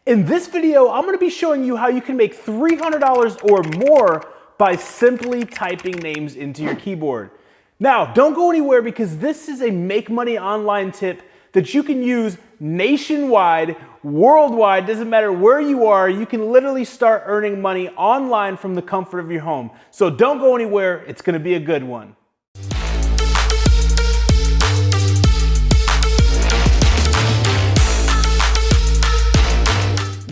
In this video, I'm gonna be showing you how you can make $300 or more by simply typing names into your keyboard. Now, don't go anywhere because this is a make money online tip that you can use nationwide, worldwide, doesn't matter where you are, you can literally start earning money online from the comfort of your home. So don't go anywhere, it's gonna be a good one.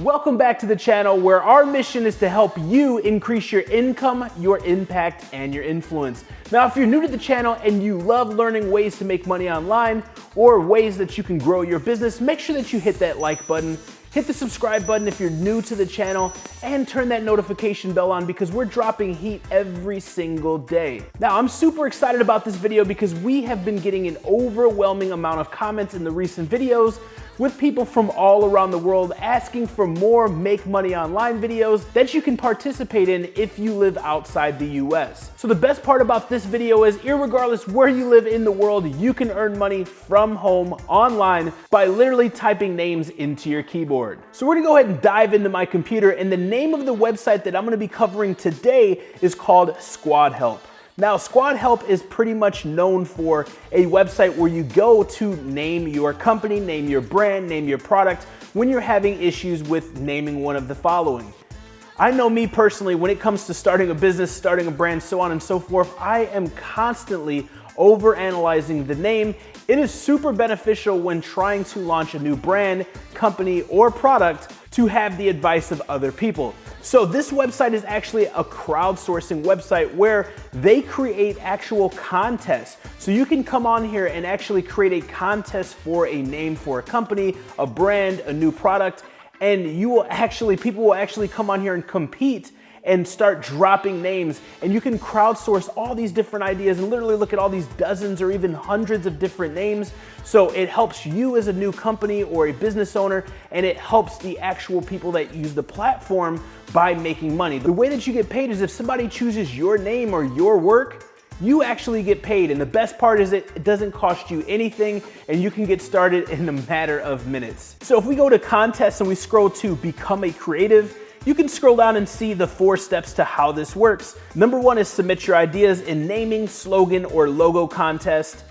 Welcome back to the channel where our mission is to help you increase your income, your impact, and your influence. Now, if you're new to the channel and you love learning ways to make money online or ways that you can grow your business, make sure that you hit that like button, hit the subscribe button if you're new to the channel, and turn that notification bell on because we're dropping heat every single day. Now, I'm super excited about this video because we have been getting an overwhelming amount of comments in the recent videos with people from all around the world asking for more make money online videos that you can participate in if you live outside the US. So the best part about this video is irregardless where you live in the world, you can earn money from home online by literally typing names into your keyboard. So we're gonna go ahead and dive into my computer, and the name of the website that I'm gonna be covering today is called Squad Help. Now, Squad Help is pretty much known for a website where you go to name your company, name your brand, name your product when you're having issues with naming one of the following. I know me personally, when it comes to starting a business, starting a brand, so on and so forth, I am constantly overanalyzing the name. It is super beneficial when trying to launch a new brand, company, or product to have the advice of other people. So this website is actually a crowdsourcing website where they create actual contests. So you can come on here and actually create a contest for a name for a company, a brand, a new product, and people will actually come on here and compete and start dropping names, and you can crowdsource all these different ideas and literally look at all these dozens or even hundreds of different names. So it helps you as a new company or a business owner, and it helps the actual people that use the platform by making money. The way that you get paid is if somebody chooses your name or your work, you actually get paid. And the best part is it doesn't cost you anything, and you can get started in a matter of minutes. So if we go to contests and we scroll to become a creative, you can scroll down and see the 4 steps to how this works. Number 1 is submit your ideas in naming, slogan, or logo contest.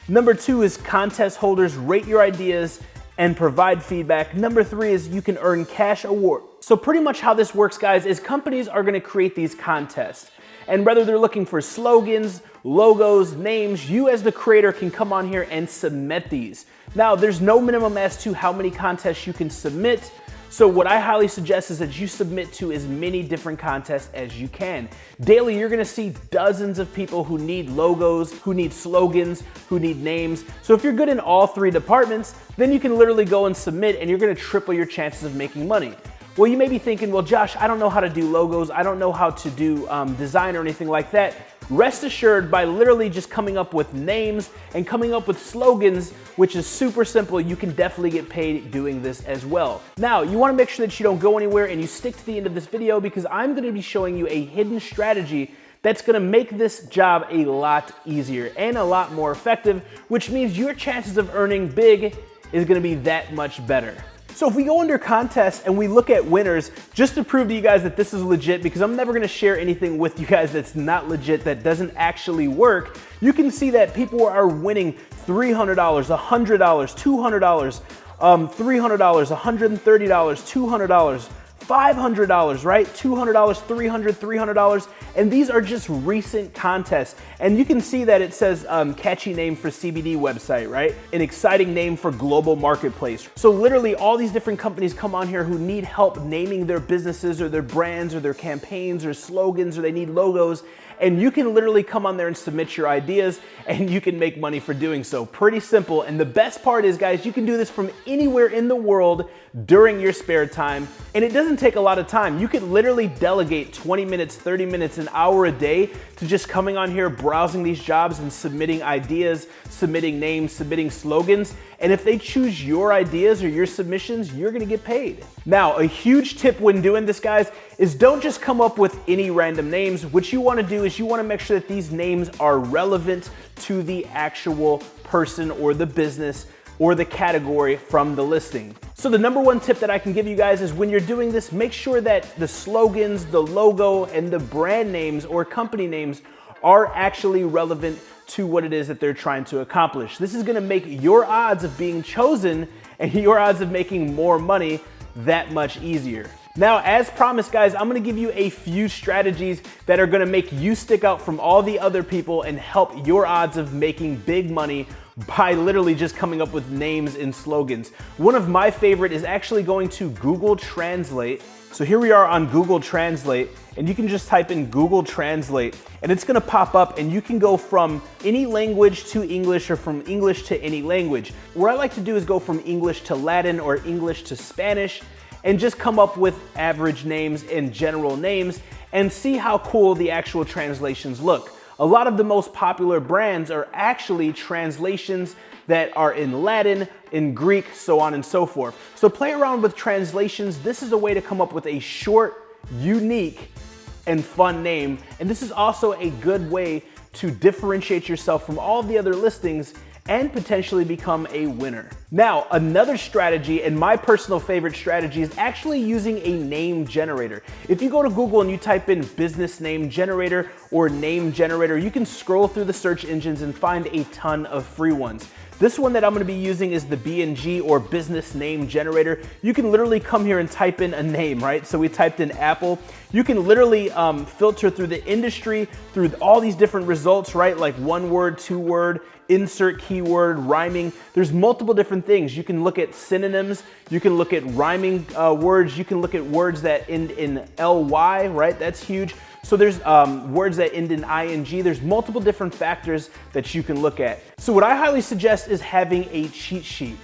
Number 2 is contest holders rate your ideas and provide feedback. Number 3 is you can earn cash award. So pretty much how this works, guys, is companies are gonna create these contests. And whether they're looking for slogans, logos, names, you as the creator can come on here and submit these. Now, there's no minimum as to how many contests you can submit. So what I highly suggest is that you submit to as many different contests as you can. Daily, you're gonna see dozens of people who need logos, who need slogans, who need names. So if you're good in all 3 departments, then you can literally go and submit, and you're gonna triple your chances of making money. Well, you may be thinking, well, Josh, I don't know how to do logos. I don't know how to do design or anything like that. Rest assured, by literally just coming up with names and coming up with slogans, which is super simple, you can definitely get paid doing this as well. Now, you wanna make sure that you don't go anywhere and you stick to the end of this video because I'm gonna be showing you a hidden strategy that's gonna make this job a lot easier and a lot more effective, which means your chances of earning big is gonna be that much better. So if we go under contests and we look at winners, just to prove to you guys that this is legit, because I'm never gonna share anything with you guys that's not legit, that doesn't actually work, you can see that people are winning $300, $100, $200, $300, $130, $200, $500, right? $200, $300, $300, and these are just recent contests. And you can see that it says catchy name for CBD website, right? An exciting name for global marketplace. So literally all these different companies come on here who need help naming their businesses or their brands or their campaigns or slogans, or they need logos. And you can literally come on there and submit your ideas, and you can make money for doing so. Pretty simple. And the best part is, guys, you can do this from anywhere in the world during your spare time. And it doesn't take a lot of time. You could literally delegate 20 minutes, 30 minutes, an hour a day to just coming on here, browsing these jobs and submitting ideas, submitting names, submitting slogans. And if they choose your ideas or your submissions, you're gonna get paid. Now, a huge tip when doing this, guys, is don't just come up with any random names. What you wanna do is you wanna make sure that these names are relevant to the actual person or the business or the category from the listing. So the number one tip that I can give you guys is when you're doing this, make sure that the slogans, the logo, and the brand names or company names are actually relevant to what it is that they're trying to accomplish. This is gonna make your odds of being chosen and your odds of making more money that much easier. Now, as promised, guys, I'm gonna give you a few strategies that are gonna make you stick out from all the other people and help your odds of making big money by literally just coming up with names and slogans. One of my favorite is actually going to Google Translate. So here we are on Google Translate, and you can just type in Google Translate and it's gonna pop up and you can go from any language to English or from English to any language. What I like to do is go from English to Latin or English to Spanish and just come up with average names and general names and see how cool the actual translations look. A lot of the most popular brands are actually translations that are in Latin, in Greek, so on and so forth. So play around with translations. This is a way to come up with a short, unique, and fun name. And this is also a good way to differentiate yourself from all the other listings and potentially become a winner. Now, another strategy, and my personal favorite strategy, is actually using a name generator. If you go to Google and you type in business name generator or name generator, you can scroll through the search engines and find a ton of free ones. This one that I'm gonna be using is the BNG or business name generator. You can literally come here and type in a name, right? So we typed in Apple. You can literally filter through the industry, through all these different results, right? Like 1 word, 2 word, insert keyword, rhyming. There's multiple different things. You can look at synonyms. You can look at rhyming words. You can look at words that end in ly, right? That's huge. So there's words that end in ing. There's multiple different factors that you can look at. So what I highly suggest is having a cheat sheet.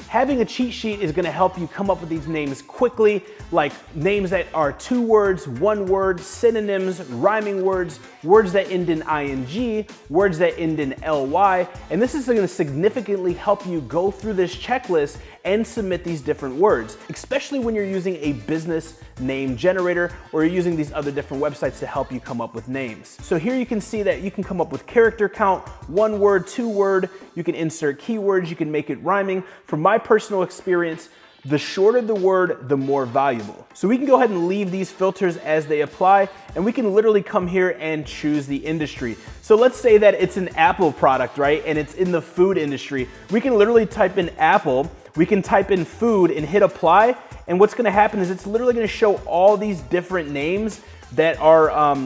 Having a cheat sheet is gonna help you come up with these names quickly, like names that are 2 words, 1 word, synonyms, rhyming words, words that end in ing, words that end in ly, and this is gonna significantly help you go through this checklist and submit these different words, especially when you're using a business name generator or you're using these other different websites to help you come up with names. So here you can see that you can come up with character count, 1 word, 2 word, you can insert keywords, you can make it rhyming. From my personal experience, the shorter the word, the more valuable. So we can go ahead and leave these filters as they apply, and we can literally come here and choose the industry. So let's say that it's an Apple product, right? And it's in the food industry. We can literally type in Apple, we can type in food and hit apply. And what's gonna happen is it's literally gonna show all these different names that are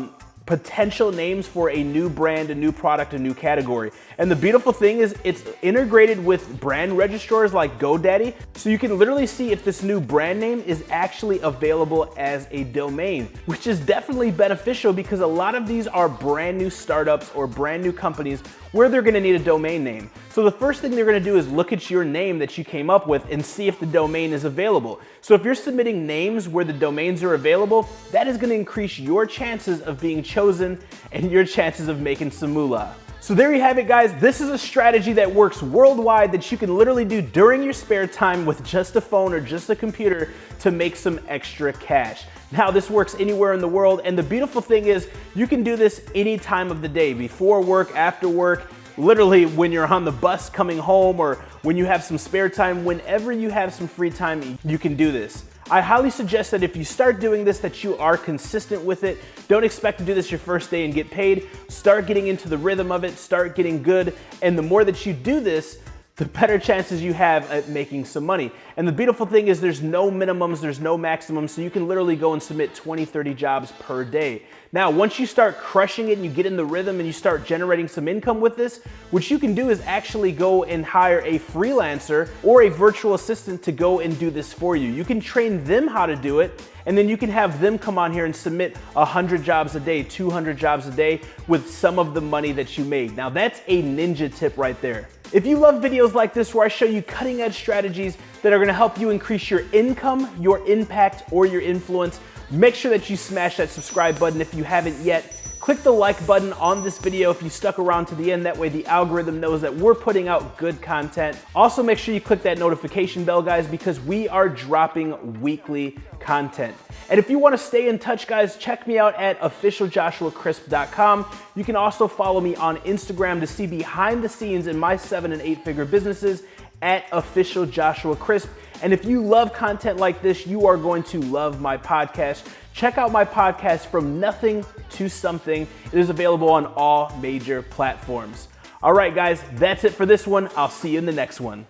potential names for a new brand, a new product, a new category. And the beautiful thing is it's integrated with brand registrars like GoDaddy. So you can literally see if this new brand name is actually available as a domain, which is definitely beneficial because a lot of these are brand new startups or brand new companies where they're gonna need a domain name. So the first thing they're gonna do is look at your name that you came up with and see if the domain is available. So if you're submitting names where the domains are available, that is gonna increase your chances of being chosen and your chances of making some moolah. So there you have it, guys. This is a strategy that works worldwide that you can literally do during your spare time with just a phone or just a computer to make some extra cash. Now, this works anywhere in the world, and the beautiful thing is you can do this any time of the day, before work, after work, literally when you're on the bus coming home or when you have some spare time. Whenever you have some free time, you can do this. I highly suggest that if you start doing this, that you are consistent with it. Don't expect to do this your first day and get paid. Start getting into the rhythm of it, start getting good, and the more that you do this, the better chances you have at making some money. And the beautiful thing is there's no minimums, there's no maximums, so you can literally go and submit 20, 30 jobs per day. Now, once you start crushing it and you get in the rhythm and you start generating some income with this, what you can do is actually go and hire a freelancer or a virtual assistant to go and do this for you. You can train them how to do it, and then you can have them come on here and submit 100 jobs a day, 200 jobs a day with some of the money that you made. Now, that's a ninja tip right there. If you love videos like this where I show you cutting edge strategies that are gonna help you increase your income, your impact, or your influence, make sure that you smash that subscribe button if you haven't yet. Click the like button on this video if you stuck around to the end. That way the algorithm knows that we're putting out good content. Also, make sure you click that notification bell, guys, because we are dropping weekly content. And if you want to stay in touch, guys, check me out at officialjoshuacrisp.com. You can also follow me on Instagram to see behind the scenes in my 7- and 8-figure businesses at official Joshua Crisp. And if you love content like this, you are going to love my podcast. Check out my podcast, From Nothing to Something. It is available on all major platforms. All right, guys, that's it for this one. I'll see you in the next one.